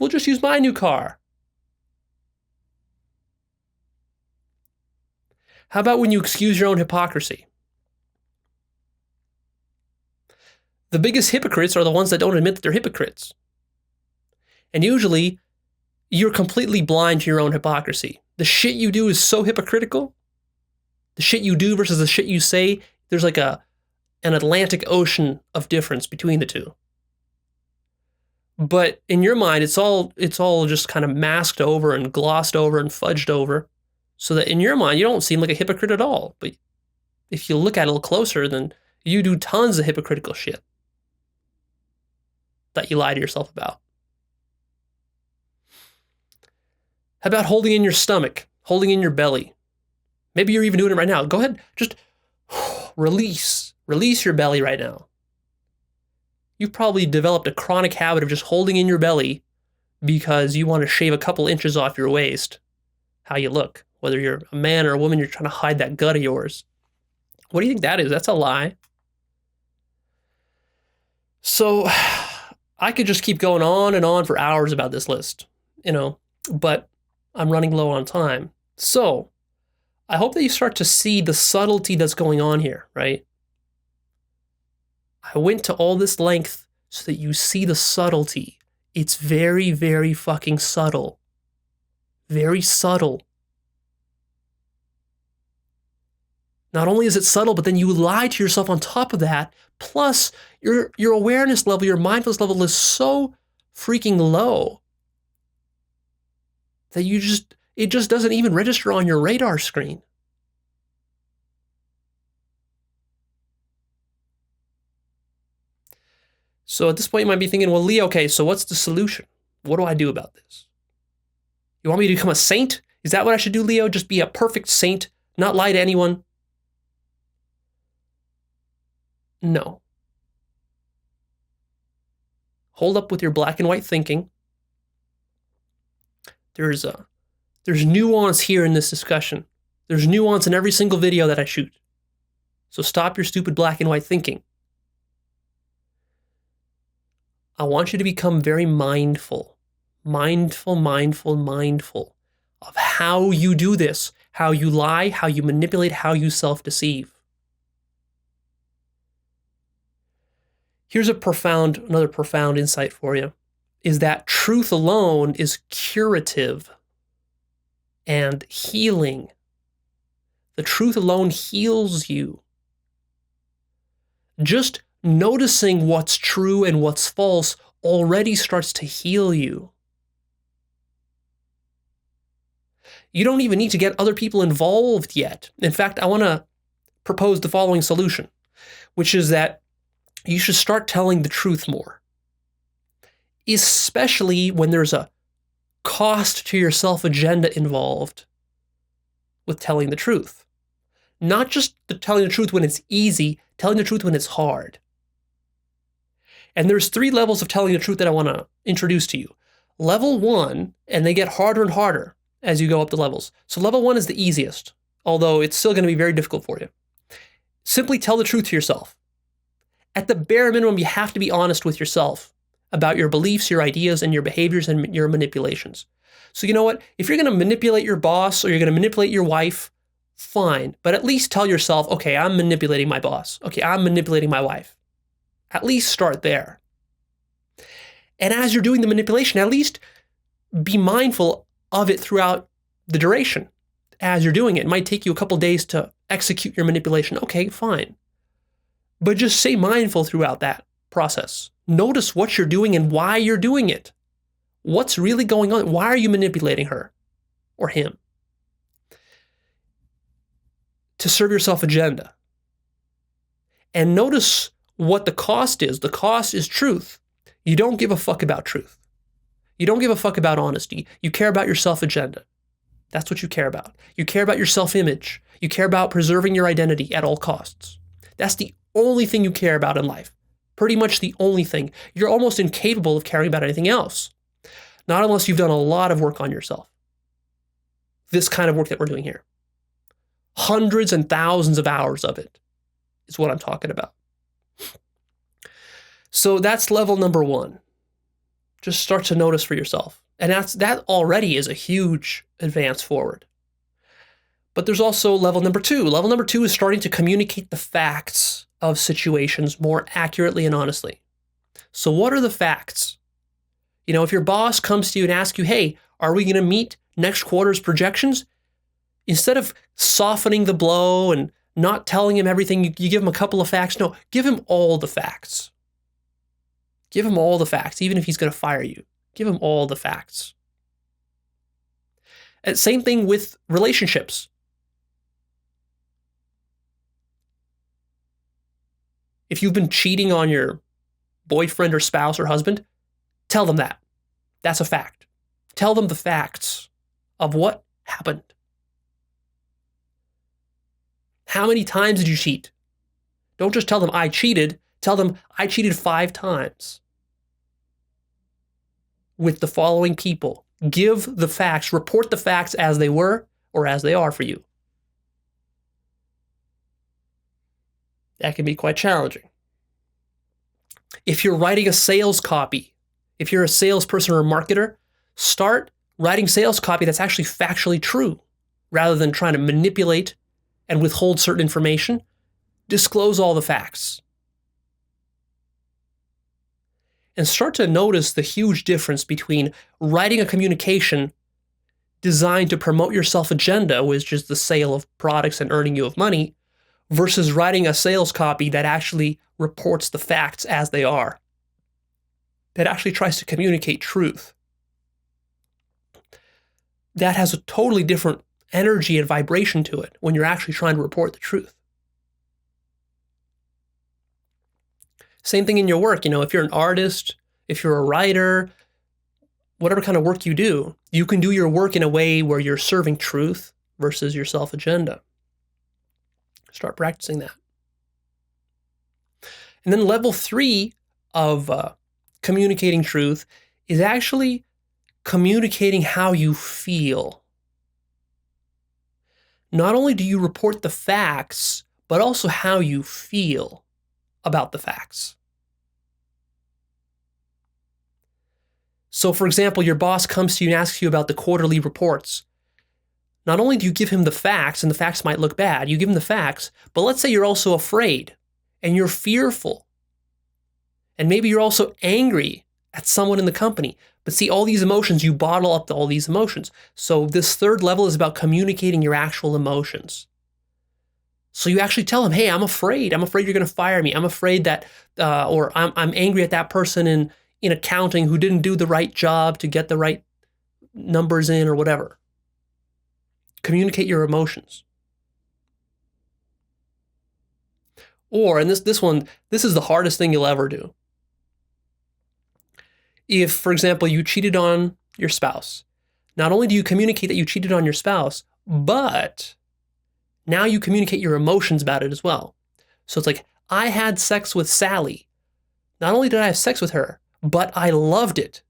just use my new car. How about when you excuse your own hypocrisy? The biggest hypocrites are the ones that don't admit that they're hypocrites. And usually, you're completely blind to your own hypocrisy. The shit you do is so hypocritical. The shit you do versus the shit you say, there's like an Atlantic Ocean of difference between the two. But in your mind, it's all just kind of masked over and glossed over and fudged over, so that in your mind, you don't seem like a hypocrite at all. But if you look at it a little closer, then you do tons of hypocritical shit that you lie to yourself about. How about holding in your stomach, holding in your belly? Maybe you're even doing it right now. Go ahead, just release your belly right now. You've probably developed a chronic habit of just holding in your belly because you want to shave a couple inches off your waist. How you look, whether you're a man or a woman, you're trying to hide that gut of yours. What do you think that is? That's a lie. So I could just keep going on and on for hours about this list, but I'm running low on time. So I hope that you start to see the subtlety that's going on here, right? I went to all this length so that you see the subtlety. It's very, very fucking subtle. Very subtle. Not only is it subtle, but then you lie to yourself on top of that. Plus, your awareness level, your mindfulness level is so freaking low that it just doesn't even register on your radar screen. So at this point, you might be thinking, well, Leo, okay, so what's the solution? What do I do about this? You want me to become a saint? Is that what I should do, Leo? Just be a perfect saint, not lie to anyone? No. Hold up with your black and white thinking. There's nuance here in this discussion. There's nuance in every single video that I shoot. So stop your stupid black and white thinking. I want you to become very mindful of how you do this, how you lie, how you manipulate, how you self-deceive. Here's another profound insight for you, is that truth alone is curative and healing. The truth alone heals you. Just noticing what's true and what's false already starts to heal you. You don't even need to get other people involved yet. In fact, I want to propose the following solution, which is that you should start telling the truth more, especially when there's a cost to your self-agenda involved with telling the truth. Not just telling the truth when it's easy, telling the truth when it's hard. And there's 3 levels of telling the truth that I want to introduce to you. Level 1, and they get harder and harder as you go up the levels. So level 1 is the easiest, although it's still going to be very difficult for you. Simply tell the truth to yourself. At the bare minimum, you have to be honest with yourself about your beliefs, your ideas, and your behaviors and your manipulations. So you know what? If you're going to manipulate your boss or you're going to manipulate your wife, fine. But at least tell yourself, okay, I'm manipulating my boss. Okay, I'm manipulating my wife. At least start there. And as you're doing the manipulation, at least be mindful of it throughout the duration. As you're doing it, it might take you a couple days to execute your manipulation. Okay, fine. But just stay mindful throughout that process. Notice what you're doing and why you're doing it. What's really going on? Why are you manipulating her or him? To serve your self-agenda. And notice what the cost is. The cost is truth. You don't give a fuck about truth. You don't give a fuck about honesty. You care about your self-agenda. That's what you care about. You care about your self-image. You care about preserving your identity at all costs. That's the only thing you care about in life. Pretty much the only thing. You're almost incapable of caring about anything else. Not unless you've done a lot of work on yourself. This kind of work that we're doing here. Hundreds and thousands of hours of it is what I'm talking about. So that's level number 1. Just start to notice for yourself. And that already is a huge advance forward. But there's also level number 2. Level number 2 is starting to communicate the facts of situations more accurately and honestly. So what are the facts? You know, if your boss comes to you and asks you, hey, are we going to meet next quarter's projections? Instead of softening the blow and not telling him everything, you give him a couple of facts. No, give him all the facts. Give him all the facts, even if he's going to fire you. Give him all the facts. And same thing with relationships. If you've been cheating on your boyfriend or spouse or husband, tell them that. That's a fact. Tell them the facts of what happened. How many times did you cheat? Don't just tell them I cheated. Tell them I cheated 5 times. With the following people. Give the facts. Report the facts as they were or as they are for you. That can be quite challenging. If you're writing a sales copy, if you're a salesperson or a marketer, start writing sales copy that's actually factually true rather than trying to manipulate and withhold certain information. Disclose all the facts. And start to notice the huge difference between writing a communication designed to promote your self-agenda, which is the sale of products and earning you of money, versus writing a sales copy that actually reports the facts as they are, that actually tries to communicate truth. That has a totally different energy and vibration to it when you're actually trying to report the truth. Same thing in your work. If you're an artist, if you're a writer, whatever kind of work you do, you can do your work in a way where you're serving truth versus your self-agenda. Start practicing that. And then level 3 of communicating truth is actually communicating how you feel. Not only do you report the facts, but also how you feel about the facts. So, for example, your boss comes to you and asks you about the quarterly reports. Not only do you give him the facts, and the facts might look bad, you give him the facts, but let's say you're also afraid and you're fearful. And maybe you're also angry at someone in the company. But see, all these emotions, you bottle up all these emotions. So this third level is about communicating your actual emotions. So you actually tell him, hey, I'm afraid. I'm afraid you're going to fire me. I'm afraid that, or I'm angry at that person in accounting who didn't do the right job to get the right numbers in or whatever. Communicate your emotions. Or, and this is the hardest thing you'll ever do. If, for example, you cheated on your spouse, not only do you communicate that you cheated on your spouse, but now you communicate your emotions about it as well. So it's like, I had sex with Sally. Not only did I have sex with her, but I loved it.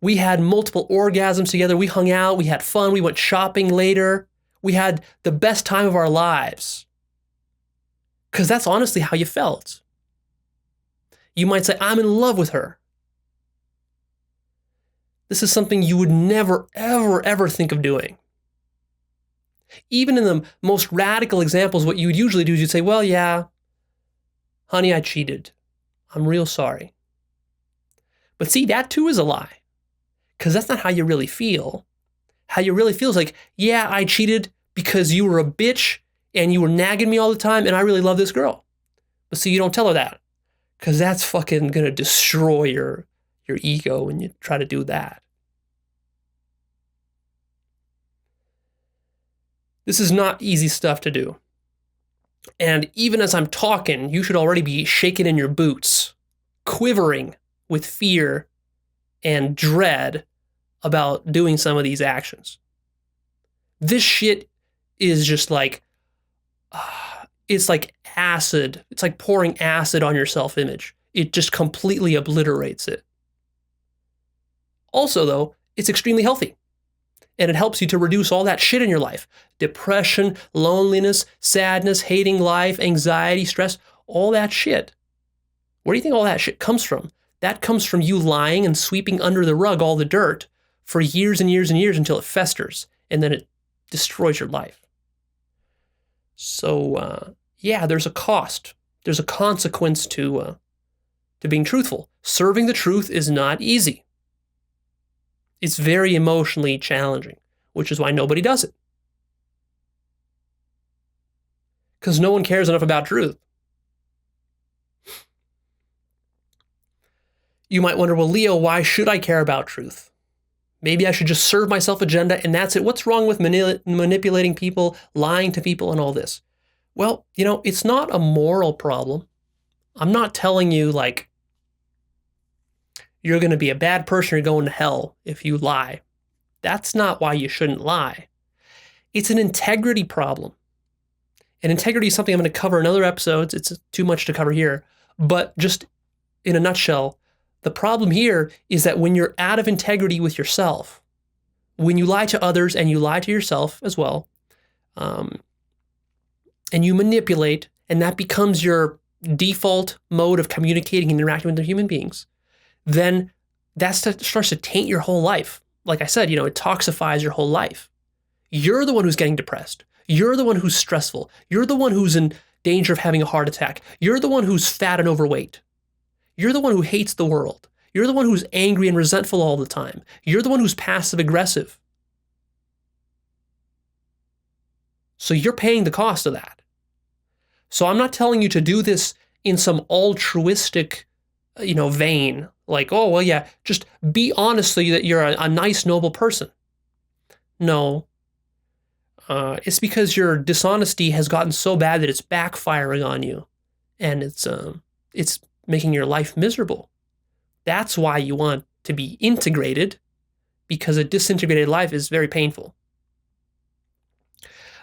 We had multiple orgasms together. We hung out. We had fun. We went shopping later. We had the best time of our lives. Because that's honestly how you felt. You might say, I'm in love with her. This is something you would never, ever, ever think of doing. Even in the most radical examples, what you would usually do is you'd say, well, yeah, honey, I cheated. I'm real sorry. But see, that too is a lie. Because that's not how you really feel. How you really feel is like, yeah, I cheated because you were a bitch and you were nagging me all the time and I really love this girl. But see, you don't tell her that. Because that's fucking going to destroy your ego when you try to do that. This is not easy stuff to do. And even as I'm talking, you should already be shaking in your boots, quivering with fear and dread about doing some of these actions. This shit is just like, it's like acid. It's like pouring acid on your self-image. It just completely obliterates it. Also, though, it's extremely healthy. And it helps you to reduce all that shit in your life. Depression, loneliness, sadness, hating life, anxiety, stress, all that shit. Where do you think all that shit comes from? That comes from you lying and sweeping under the rug all the dirt for years and years and years until it festers, and then it destroys your life. So, yeah, there's a cost. There's a consequence to being truthful. Serving the truth is not easy. It's very emotionally challenging, which is why nobody does it. Because no one cares enough about truth. You might wonder, well, Leo, why should I care about truth? Maybe I should just serve my self-agenda and that's it. What's wrong with manipulating people, lying to people, and all this? Well, it's not a moral problem. I'm not telling you, like, you're going to be a bad person, you're going to hell if you lie. That's not why you shouldn't lie. It's an integrity problem. And integrity is something I'm going to cover in other episodes. It's too much to cover here. But just in a nutshell, the problem here is that when you're out of integrity with yourself, when you lie to others and you lie to yourself as well, and you manipulate, and that becomes your default mode of communicating and interacting with other human beings, then that starts to taint your whole life. Like I said, it toxifies your whole life. You're the one who's getting depressed. You're the one who's stressful. You're the one who's in danger of having a heart attack. You're the one who's fat and overweight. You're the one who hates the world. You're the one who's angry and resentful all the time. You're the one who's passive aggressive. So you're paying the cost of that. So I'm not telling you to do this in some altruistic, vein. Like, oh, well, yeah, just be honestly that you're a nice, noble person. No. It's because your dishonesty has gotten so bad that it's backfiring on you. And it's making your life miserable. That's why you want to be integrated, because a disintegrated life is very painful.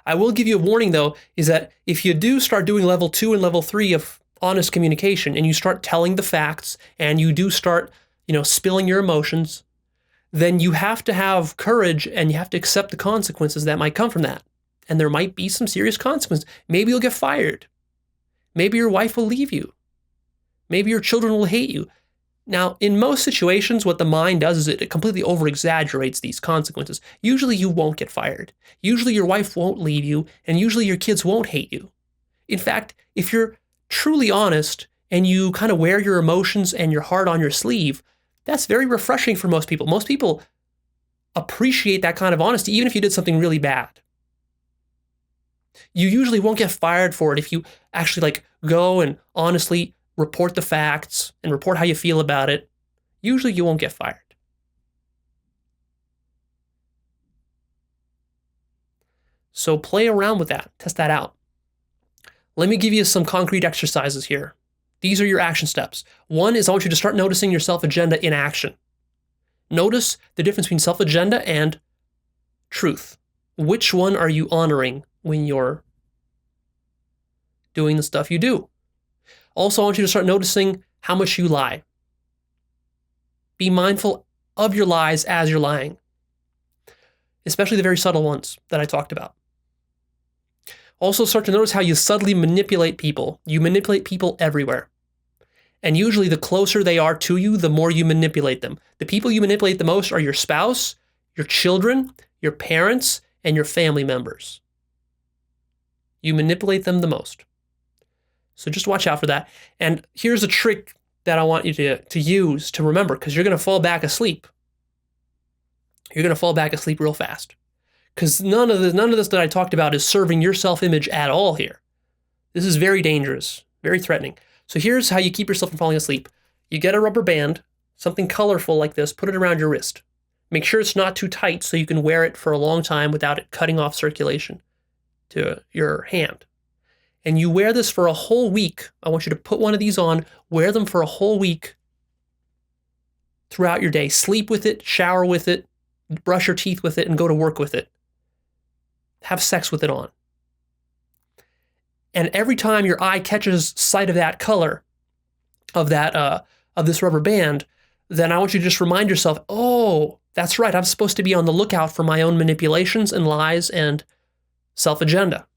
I will give you a warning, though, is that if you do start doing level 2 and level 3 of honest communication, and you start telling the facts, and you do start, spilling your emotions, then you have to have courage, and you have to accept the consequences that might come from that. And there might be some serious consequences. Maybe you'll get fired. Maybe your wife will leave you. Maybe your children will hate you. Now, in most situations, what the mind does is it completely over-exaggerates these consequences. Usually you won't get fired. Usually your wife won't leave you, and usually your kids won't hate you. In fact, if you're truly honest and you kind of wear your emotions and your heart on your sleeve, that's very refreshing for most people. Most people appreciate that kind of honesty, even if you did something really bad. You usually won't get fired for it if you actually go and honestly report the facts and report how you feel about it. Usually you won't get fired. So play around with that. Test that out. Let me give you some concrete exercises here. These are your action steps. One is I want you to start noticing your self-agenda in action. Notice the difference between self-agenda and truth. Which one are you honoring when you're doing the stuff you do? Also, I want you to start noticing how much you lie. Be mindful of your lies as you're lying, especially the very subtle ones that I talked about. Also, start to notice how you subtly manipulate people. You manipulate people everywhere. And usually the closer they are to you, the more you manipulate them. The people you manipulate the most are your spouse, your children, your parents, and your family members. You manipulate them the most. So just watch out for that. And here's a trick that I want you to use to remember, because you're going to fall back asleep. You're going to fall back asleep real fast. Because none of this that I talked about is serving your self-image at all here. This is very dangerous, very threatening. So here's how you keep yourself from falling asleep. You get a rubber band, something colorful like this, put it around your wrist. Make sure it's not too tight so you can wear it for a long time without it cutting off circulation to your hand. And you wear this for a whole week. I want you to put one of these on, wear them for a whole week throughout your day. Sleep with it, shower with it, brush your teeth with it, and go to work with it. Have sex with it on. And every time your eye catches sight of that color, of this rubber band, then I want you to just remind yourself, oh, that's right, I'm supposed to be on the lookout for my own manipulations and lies and self-agenda.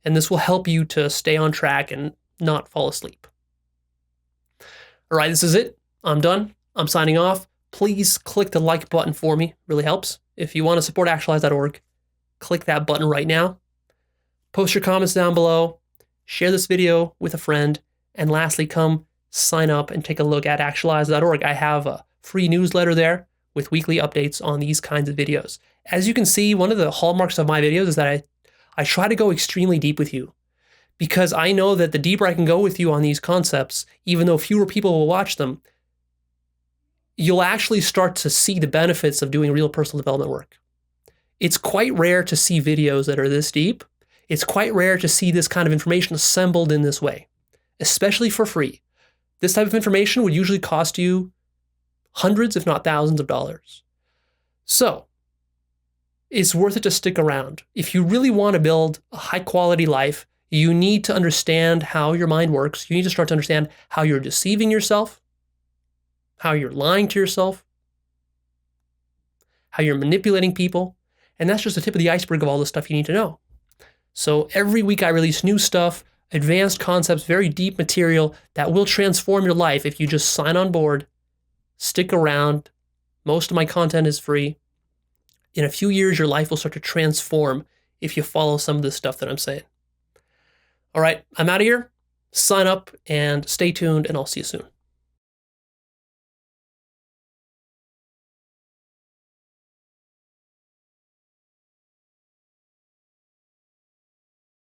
And this will help you to stay on track and not fall asleep. All right, this is it. I'm done. I'm signing off. Please click the like button for me. It really helps. If you want to support Actualized.org, click that button right now. Post your comments down below. Share this video with a friend. And lastly, come sign up and take a look at Actualized.org. I have a free newsletter there with weekly updates on these kinds of videos. As you can see, one of the hallmarks of my videos is that I try to go extremely deep with you, because I know that the deeper I can go with you on these concepts, even though fewer people will watch them, you'll actually start to see the benefits of doing real personal development work. It's quite rare to see videos that are this deep. It's quite rare to see this kind of information assembled in this way, especially for free. This type of information would usually cost you hundreds, if not thousands of dollars. So it's worth it to stick around. If you really want to build a high-quality life, you need to understand how your mind works. You need to start to understand how you're deceiving yourself, how you're lying to yourself, how you're manipulating people. And that's just the tip of the iceberg of all the stuff you need to know. So every week I release new stuff, advanced concepts, very deep material that will transform your life if you just sign on board, stick around. Most of my content is free. In a few years, your life will start to transform if you follow some of this stuff that I'm saying. All right, I'm out of here. Sign up and stay tuned, and I'll see you soon.